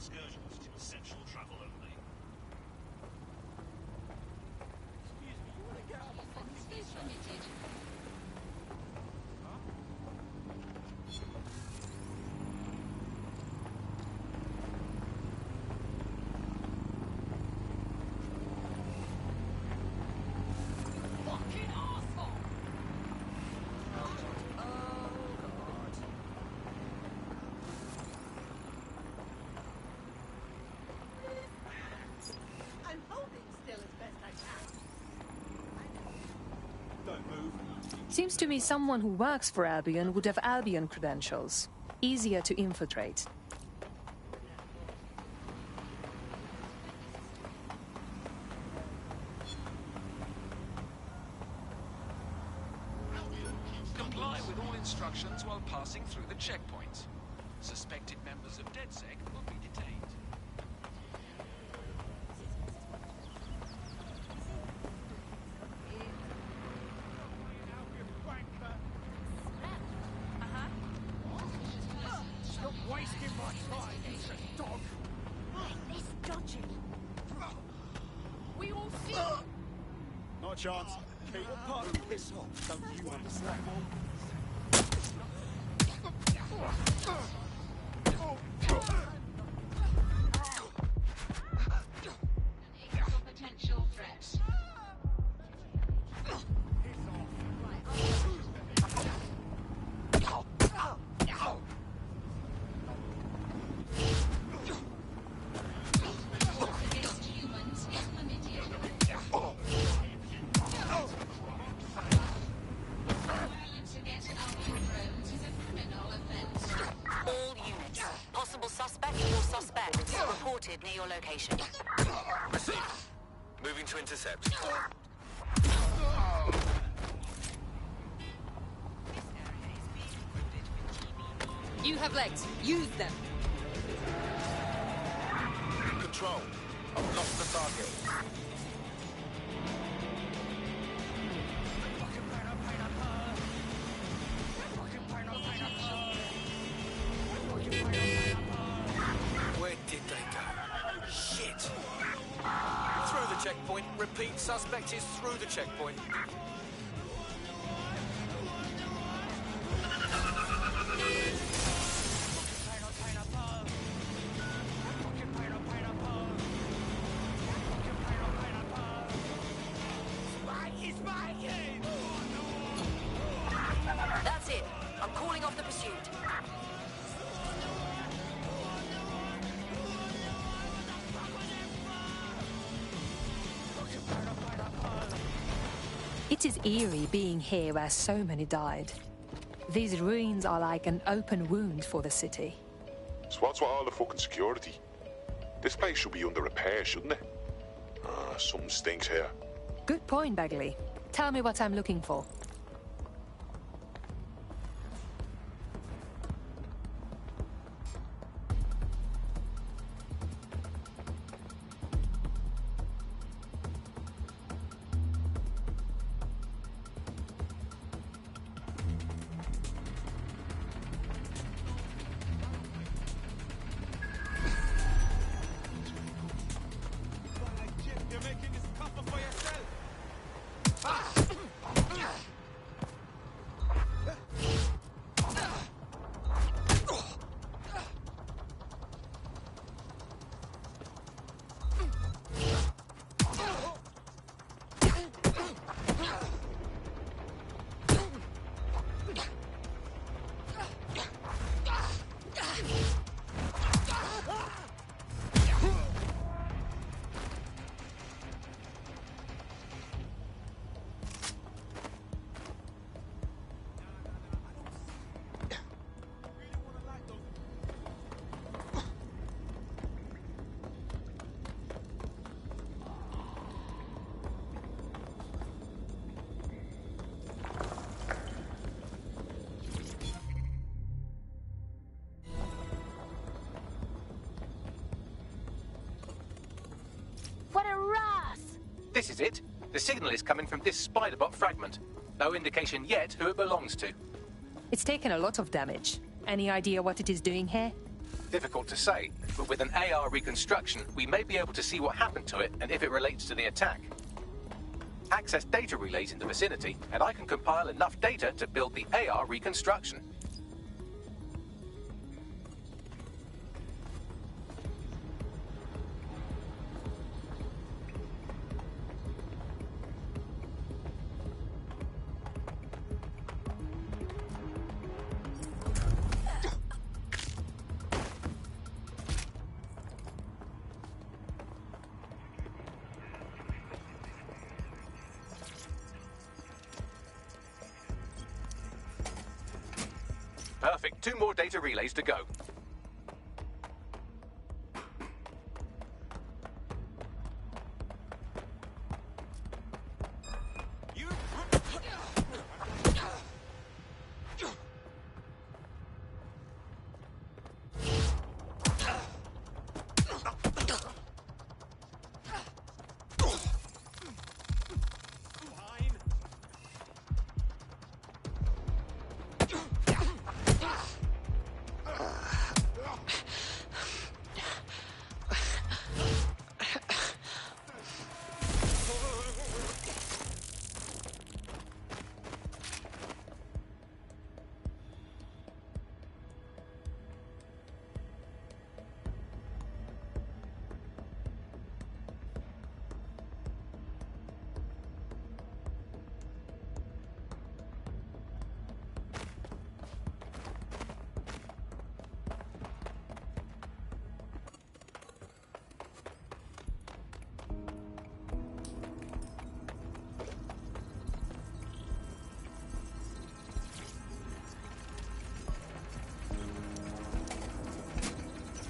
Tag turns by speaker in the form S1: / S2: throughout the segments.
S1: excursions to essential travel only.
S2: Excuse me, you want to get out of the fucking space permitted.
S3: Fucking arsehole!
S4: I'm holding still as best I can.
S2: Don't move.
S5: Seems to me someone who works for Albion would have Albion credentials. Easier to infiltrate.
S6: Comply with all instructions while passing through the checkpoint. Suspected members of DedSec will be detained.
S2: Stop wasting my time, you dog.
S4: It's dodgy.
S3: We all see.
S2: Not a chance. Keep part of piss off. Don't you understand?
S3: Potential threats. Against humans is permitted. Violence against Albion drones is a criminal offense.
S7: All units. Possible suspect or suspects reported near your location.
S8: Received. Moving to intercept.
S5: You have legs. Use them.
S8: Control. I've lost the target. Where did they go? Shit. Through the checkpoint. Repeat, suspect is through the checkpoint.
S7: That's it. I'm calling off the pursuit.
S5: It is eerie being here where so many died. These ruins are like an open wound for the city.
S9: So what's with all the fucking security? This place should be under repair, shouldn't it? Something stinks here.
S5: Good point, Bagley. Tell me what I'm looking for.
S2: You're making this tougher for yourself.
S6: This is it. The signal is coming from this spider-bot fragment. No indication yet who it belongs to.
S5: It's taken a lot of damage. Any idea what it is doing here?
S6: Difficult to say, but with an AR reconstruction, we may be able to see what happened to it and if it relates to the attack. Access data relays in the vicinity, and I can compile enough data to build the AR reconstruction. Perfect. 2 more data relays to go.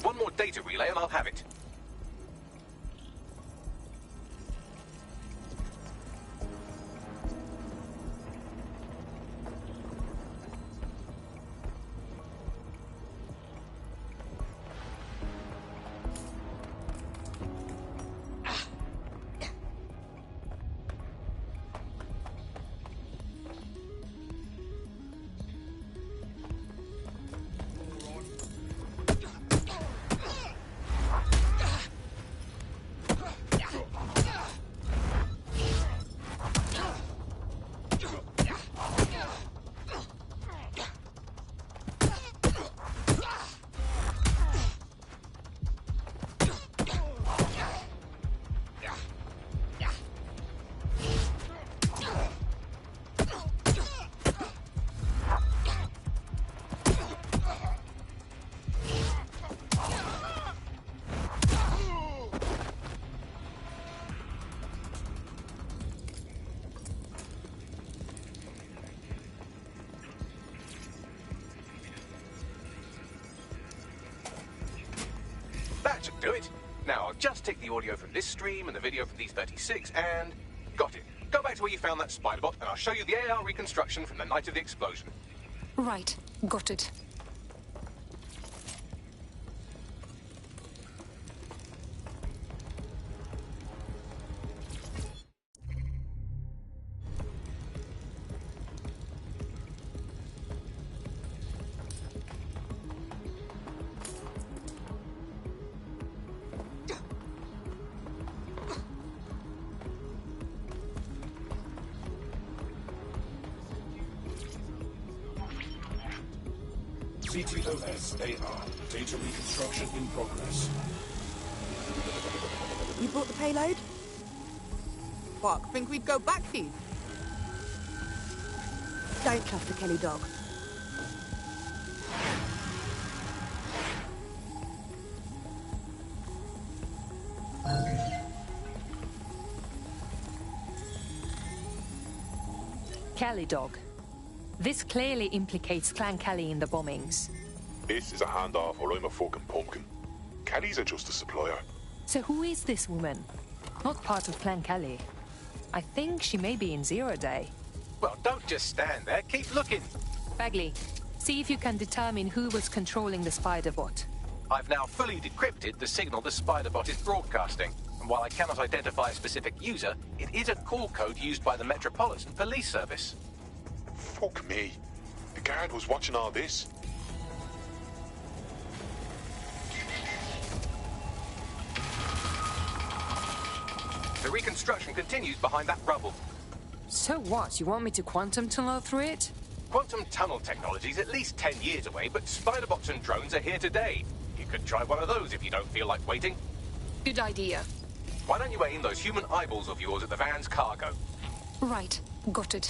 S6: One more data relay and I'll have it. That should do it. Now I'll just take the audio from this stream and the video from these 36 and... got it. Go back to where you found that spider bot and I'll show you the AR reconstruction from the night of the explosion.
S5: Right, got it.
S1: CTOS AR. Data reconstruction in progress.
S10: You brought the payload? Fuck, think we'd go back here? Don't trust the Kelly dog.
S5: Kelly dog. This clearly implicates Clan Kelly in the bombings.
S9: This is a handoff or I'm a fucking pumpkin. Kelly's are just a supplier.
S5: So who is this woman? Not part of Clan Kelly. I think she may be in Zero Day.
S6: Well, don't just stand there. Keep looking.
S5: Bagley, see if you can determine who was controlling the spider bot.
S6: I've now fully decrypted the signal the spider bot is broadcasting. And while I cannot identify a specific user, it is a call code used by the Metropolitan Police Service.
S9: Fuck me. The guard was watching all this.
S6: The reconstruction continues behind that rubble.
S11: So what? You want me to quantum tunnel through it?
S6: Quantum tunnel technology's at least 10 years away, but spider-bots and drones are here today. You could try one of those if you don't feel like waiting.
S11: Good idea.
S6: Why don't you aim those human eyeballs of yours at the van's cargo?
S11: Right. Got it.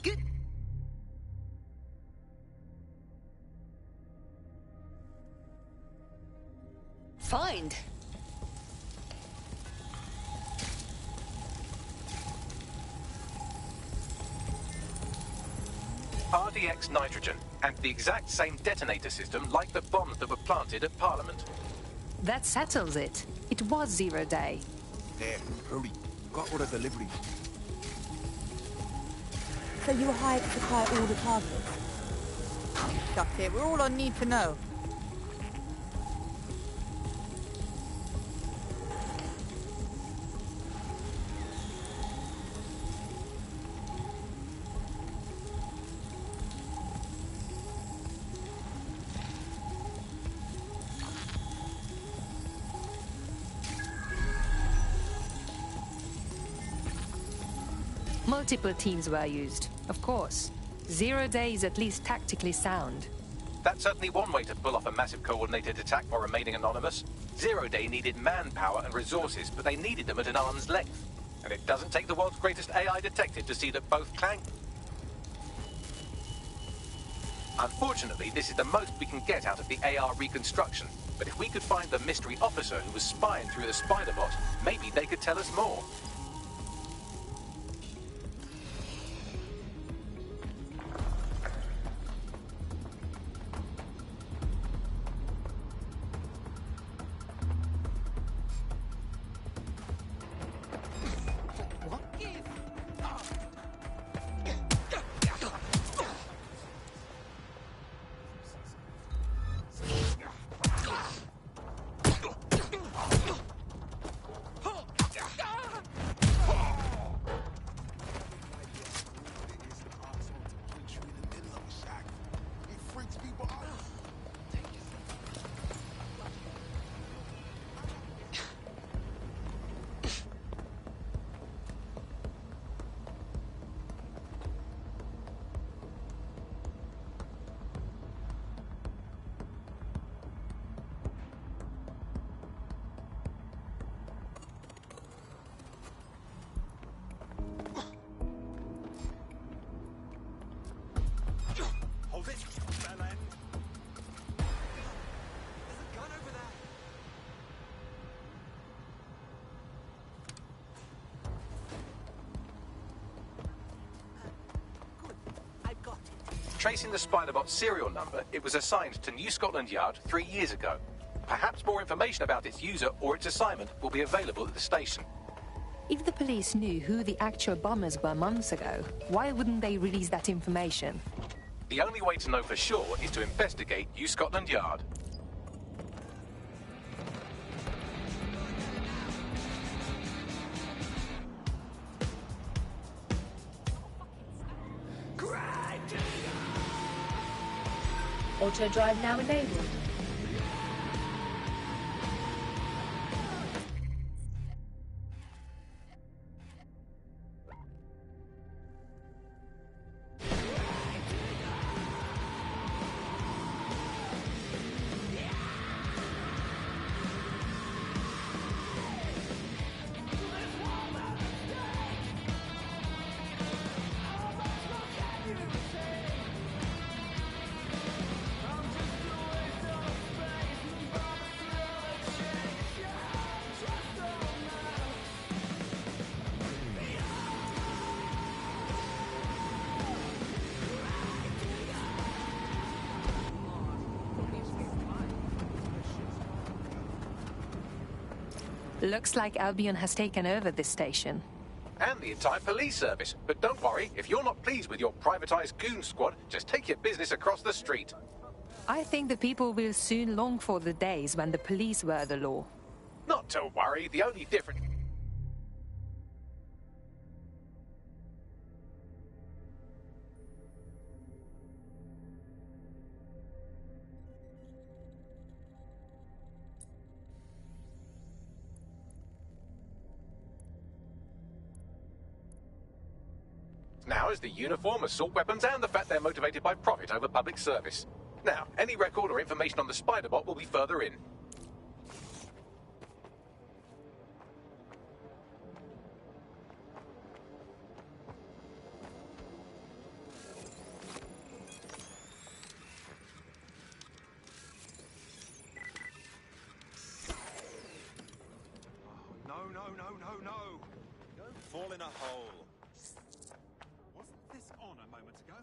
S11: Good. Find.
S6: RDX nitrogen, and the exact same detonator system like the bombs that were planted at Parliament.
S5: That settles it. It was 0 day.
S2: There, hurry. Got order delivery.
S4: So you were hired to supply all the targets?
S10: That's it. We're all on need to know.
S5: Multiple teams were used, of course. 0 day is at least tactically sound.
S6: That's certainly one way to pull off a massive coordinated attack while remaining anonymous. 0 day needed manpower and resources, but they needed them at an arm's length. And it doesn't take the world's greatest AI detective to see that both clang. Unfortunately, this is the most we can get out of the AR reconstruction. But if we could find the mystery officer who was spying through the spider bot, maybe they could tell us more.
S2: Hold it, bell end. There's a gun over there.
S4: Good. I've got it.
S6: Tracing the Spider-Bot's serial number, it was assigned to New Scotland Yard 3 years ago. Perhaps more information about its user or its assignment will be available at the station.
S5: If the police knew who the actual bombers were months ago, why wouldn't they release that information?
S6: The only way to know for sure is to investigate New Scotland Yard.
S12: Auto drive now enabled.
S5: Looks like Albion has taken over this station.
S6: And the entire police service. But don't worry, if you're not pleased with your privatized goon squad, just take your business across the street.
S5: I think the people will soon long for the days when the police were the law.
S6: Not to worry, the only difference... Now is the uniform, assault weapons, and the fact they're motivated by profit over public service. Now, any record or information on the Spider-Bot will be further in.
S2: No. Don't fall in a hole. Wasn't this on a moment ago?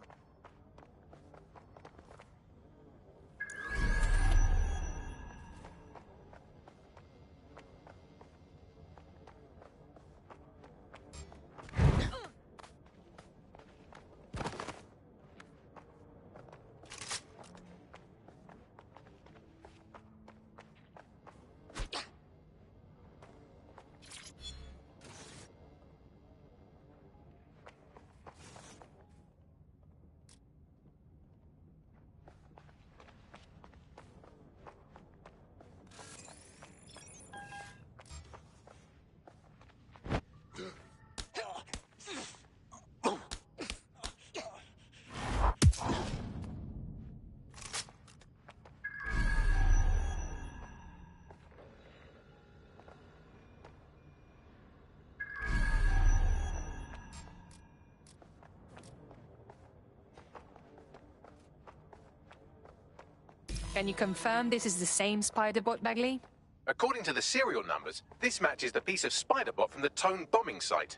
S5: Can you confirm this is the same Spider-Bot, Bagley?
S6: According to the serial numbers, this matches the piece of Spider-Bot from the Tone bombing site.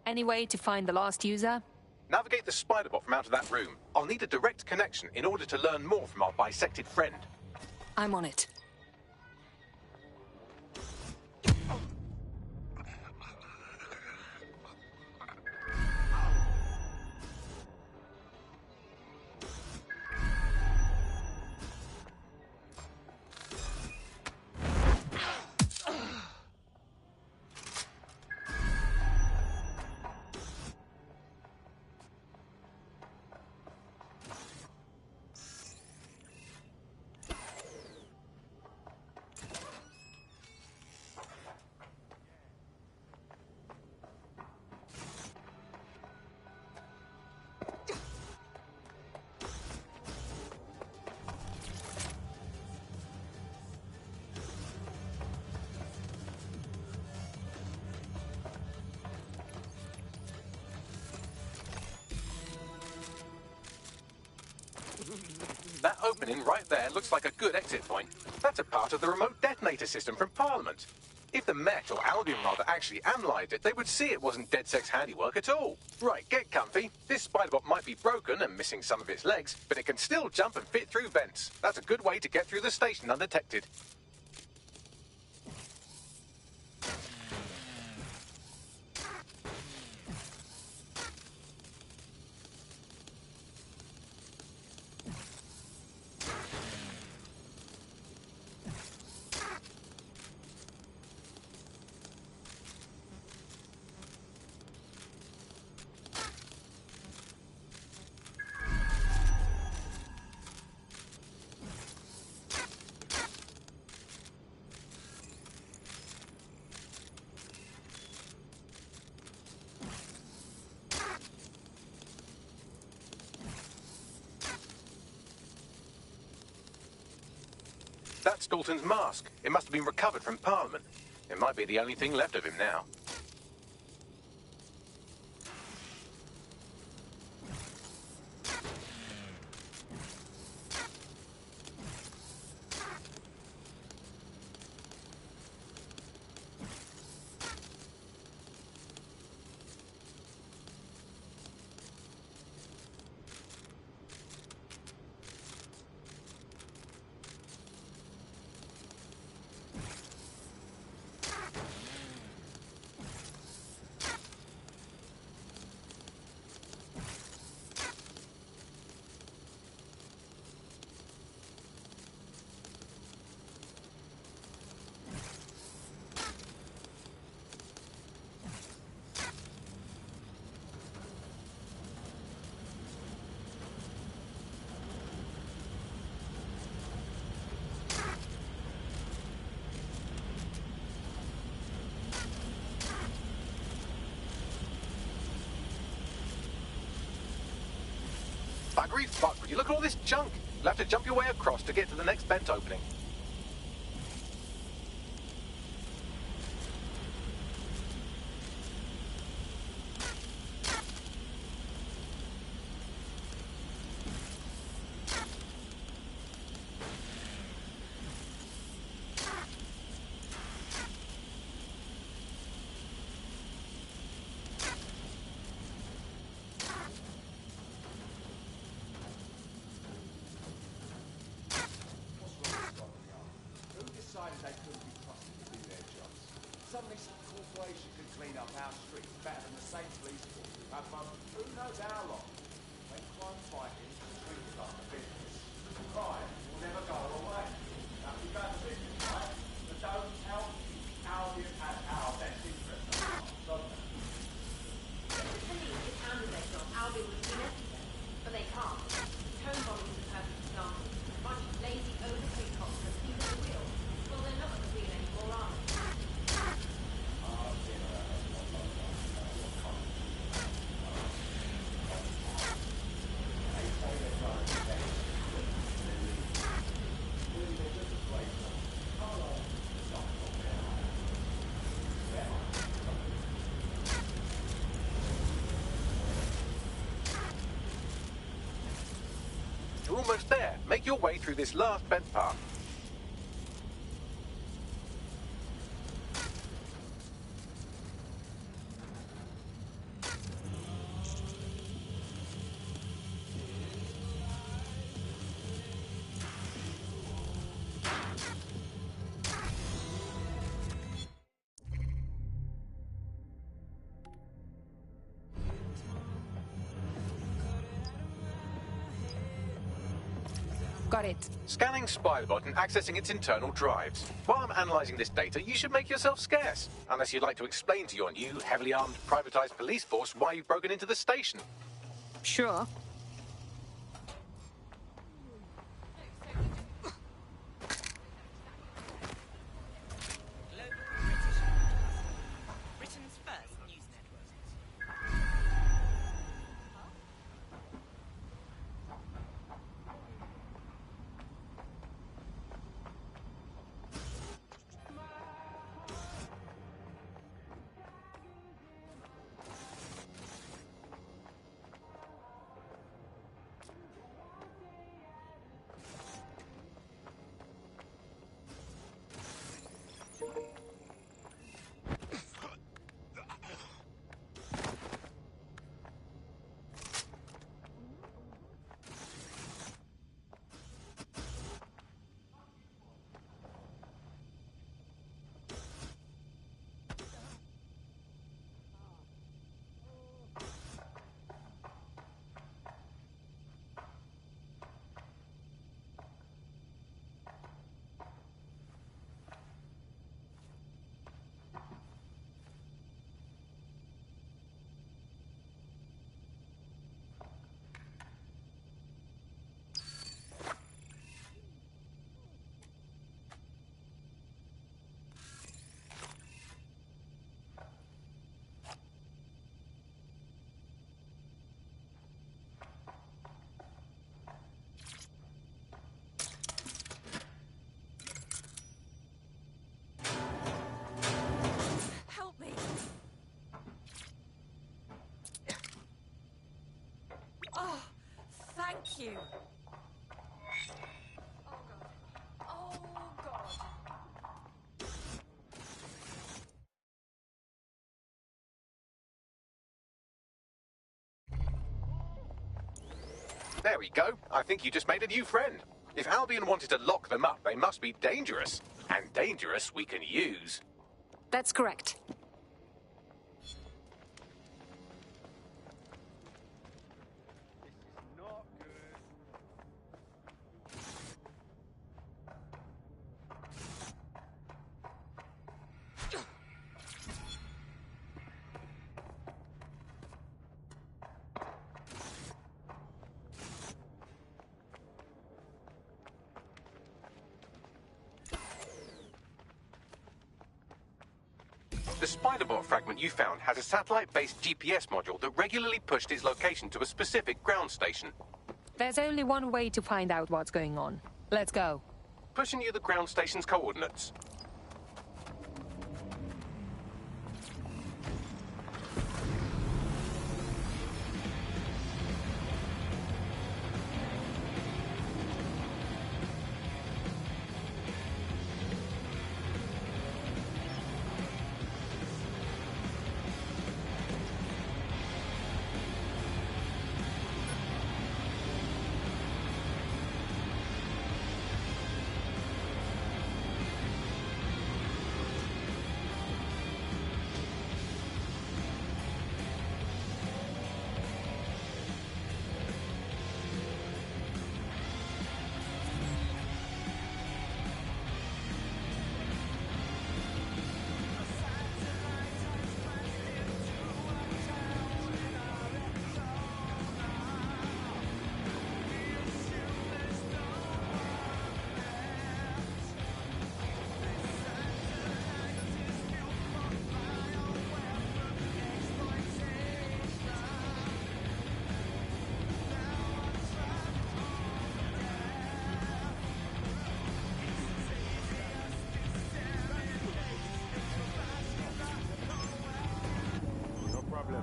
S5: Any way to find the last user?
S6: Navigate the Spider-Bot from out of that room. I'll need a direct connection in order to learn more from our bisected friend.
S5: I'm on it.
S6: That opening right there looks like a good exit point. That's a part of the remote detonator system from Parliament. If the Met, or Albion rather, actually analysed it, they would see it wasn't DedSec's handiwork at all. Right, get comfy. This Spider-Bot might be broken and missing some of its legs, but it can still jump and fit through vents. That's a good way to get through the station undetected. That's Dalton's mask. It must have been recovered from Parliament. It might be the only thing left of him now. Buggery fuck, would you look at all this junk? You'll have to jump your way across to get to the next vent opening. You're almost there. Make your way through this last vent path.
S5: Got it.
S6: Scanning Spybot and accessing its internal drives. While I'm analysing this data, you should make yourself scarce. Unless you'd like to explain to your new, heavily armed, privatised police force why you've broken into the station.
S5: Sure.
S13: Thank you. Oh God. Oh God.
S6: There we go. I think you just made a new friend. If Albion wanted to lock them up, they must be dangerous. And dangerous we can use.
S5: That's correct.
S6: The Spiderbot fragment you found has a satellite-based GPS module that regularly pushed its location to a specific ground station.
S5: There's only one way to find out what's going on. Let's go.
S6: Pushing you the ground station's coordinates.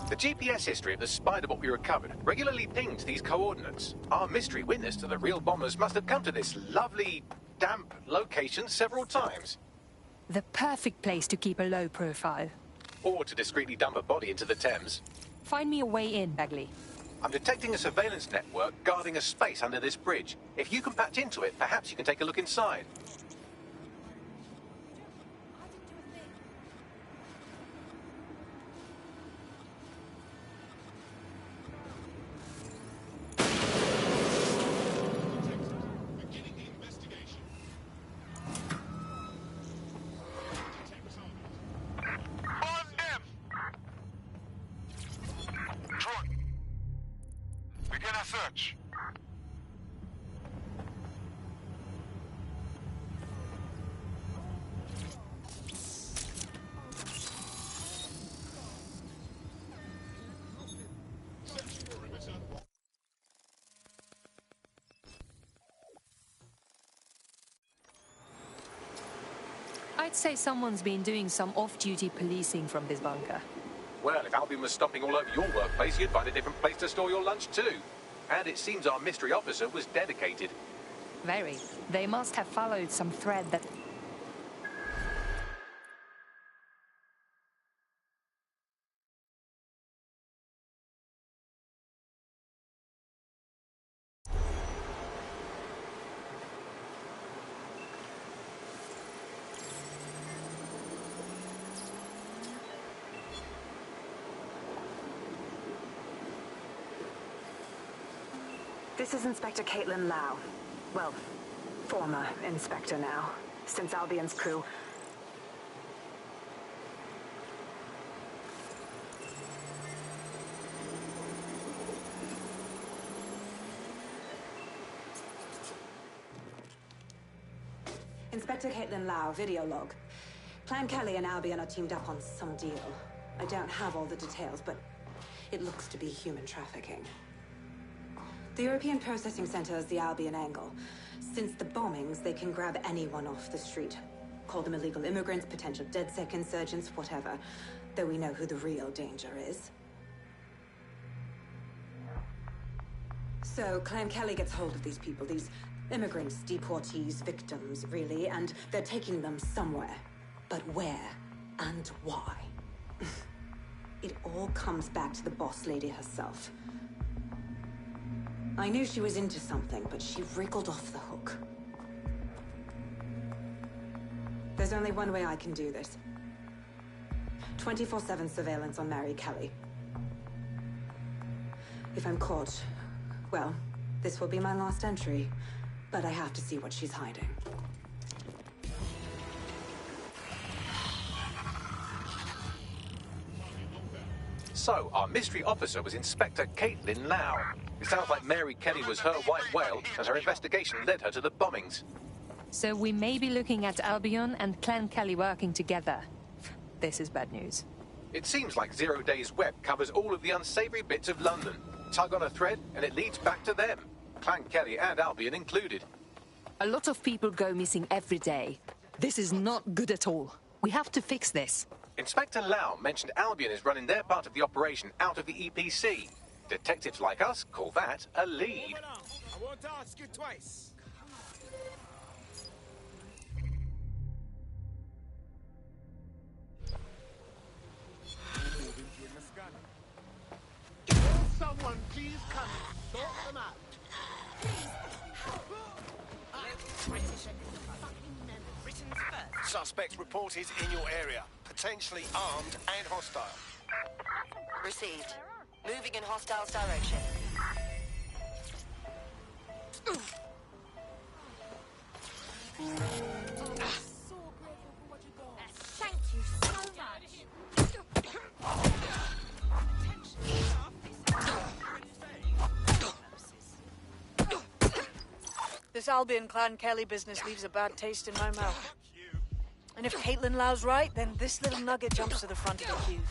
S6: The GPS history of the spider bot we recovered regularly pinged these coordinates. Our mystery witness to the real bombers must have come to this lovely, damp location several times.
S5: The perfect place to keep a low profile.
S6: Or to discreetly dump a body into the Thames.
S5: Find me a way in, Bagley.
S6: I'm detecting a surveillance network guarding a space under this bridge. If you can patch into it, perhaps you can take a look inside.
S9: Search.
S5: I'd say someone's been doing some off-duty policing from this bunker.
S6: Well, if Albion was stomping all over your workplace, you'd find a different place to store your lunch too. And it seems our mystery officer was dedicated.
S5: Very. They must have followed some thread that...
S14: This is Inspector Caitlin Lau. Well, former inspector now, since Albion's crew. Inspector Caitlin Lau, video log. Clan Kelly and Albion are teamed up on some deal. I don't have all the details, but it looks to be human trafficking. The European Processing Center is the Albion angle. Since the bombings, they can grab anyone off the street. Call them illegal immigrants, potential DedSec insurgents, whatever. Though we know who the real danger is. So, Clan Kelly gets hold of these people, these immigrants, deportees, victims, really, and they're taking them somewhere. But where and why? It all comes back to the boss lady herself. I knew she was into something, but she wriggled off the hook. There's only one way I can do this. 24/7 surveillance on Mary Kelly. If I'm caught, well, this will be my last entry. But I have to see what she's hiding.
S6: So, our mystery officer was Inspector Caitlin Lau. It sounds like Mary Kelly was her white whale, and her investigation led her to the bombings.
S5: So we may be looking at Albion and Clan Kelly working together. This is bad news.
S6: It seems like 0 Days Web covers all of the unsavory bits of London. Tug on a thread, and it leads back to them. Clan Kelly and Albion included.
S5: A lot of people go missing every day. This is not good at all. We have to fix this.
S6: Inspector Lau mentioned Albion is running their part of the operation out of the EPC. Detectives like us call that a lead.
S8: I won't ask you twice.
S15: Someone please come and sort them out.
S8: Suspect reported in your area. Potentially armed and hostile.
S7: Received. Moving in hostiles direction.
S13: Thank you so much.
S16: This Albion Clan Kelly business leaves a bad taste in my mouth. And if Caitlin Lau's right, then this little nugget jumps to the front of the queue.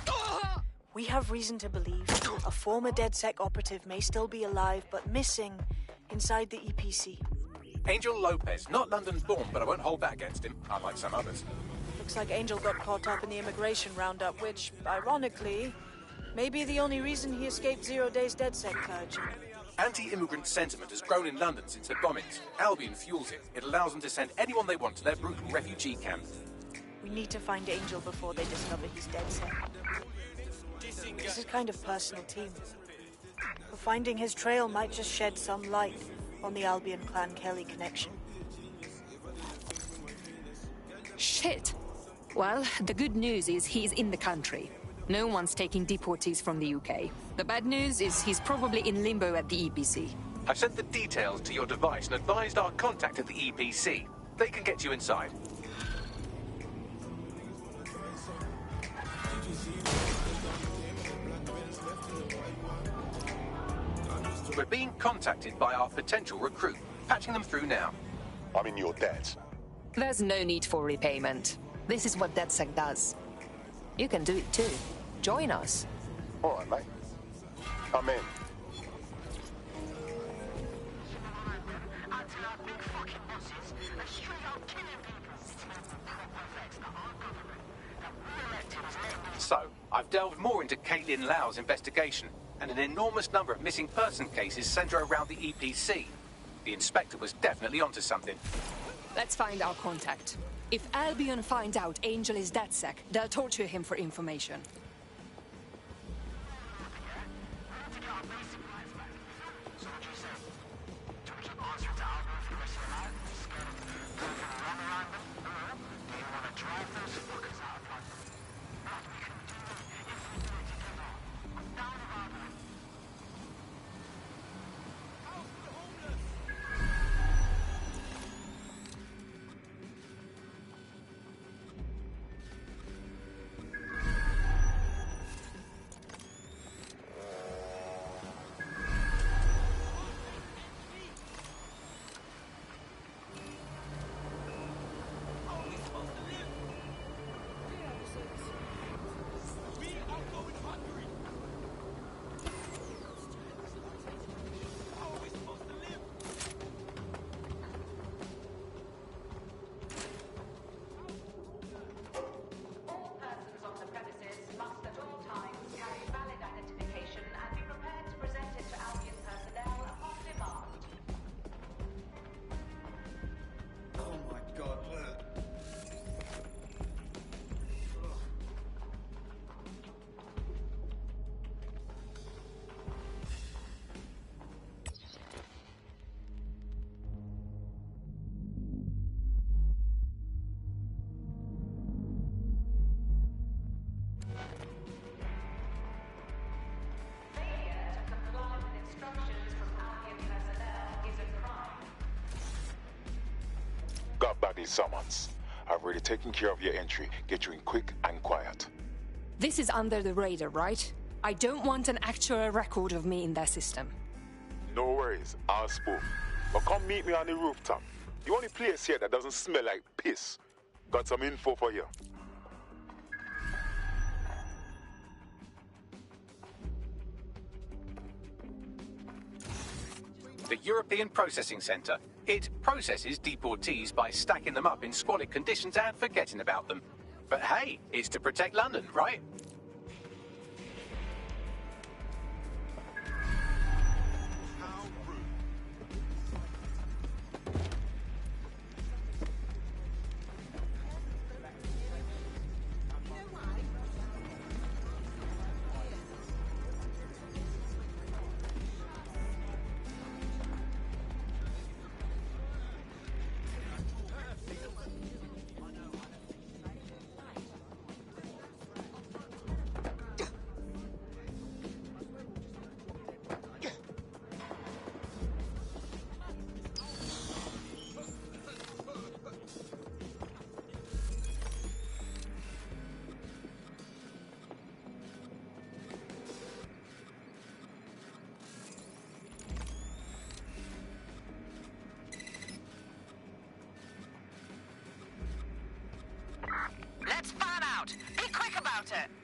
S16: We have reason to believe a former DedSec operative may still be alive, but missing inside the EPC.
S6: Angel Lopez, not London-born, but I won't hold that against him, unlike some others.
S16: Looks like Angel got caught up in the immigration roundup, which, ironically, may be the only reason he escaped 0 days DedSec purge.
S6: Anti-immigrant sentiment has grown in London since the bombings. Albion fuels it. It allows them to send anyone they want to their brutal refugee camp.
S16: We need to find Angel before they discover he's DedSec. This is kind of personal team. But finding his trail might just shed some light on the Albion Clan Kelly connection.
S5: Shit! Well, the good news is he's in the country. No one's taking deportees from the UK. The bad news is he's probably in limbo at the EPC.
S6: I've sent the details to your device and advised our contact at the EPC. They can get you inside. We're being contacted by our potential recruit. Patching them through now.
S9: I'm in your debt.
S5: There's no need for repayment. This is what DedSec does. You can do it too. Join us.
S9: All right, mate. I'm in.
S6: So, I've delved more into Caitlin Lau's investigation, and an enormous number of missing person cases centre around the EPC. The inspector was definitely onto something.
S5: Let's find our contact. If Albion find out Angel is DedSec, they'll torture him for information.
S9: Got back these summons. I've already taken care of your entry. Get you in quick and quiet.
S5: This is under the radar, right? I don't want an actual record of me in their system.
S9: No worries, I'll spoof. But come meet me on the rooftop. The only place here that doesn't smell like piss. Got some info for you.
S6: the European Processing Centre. It processes deportees by stacking them up in squalid conditions and forgetting about them. But hey, it's to protect London, right?
S7: Let's fan out. Be quick about it.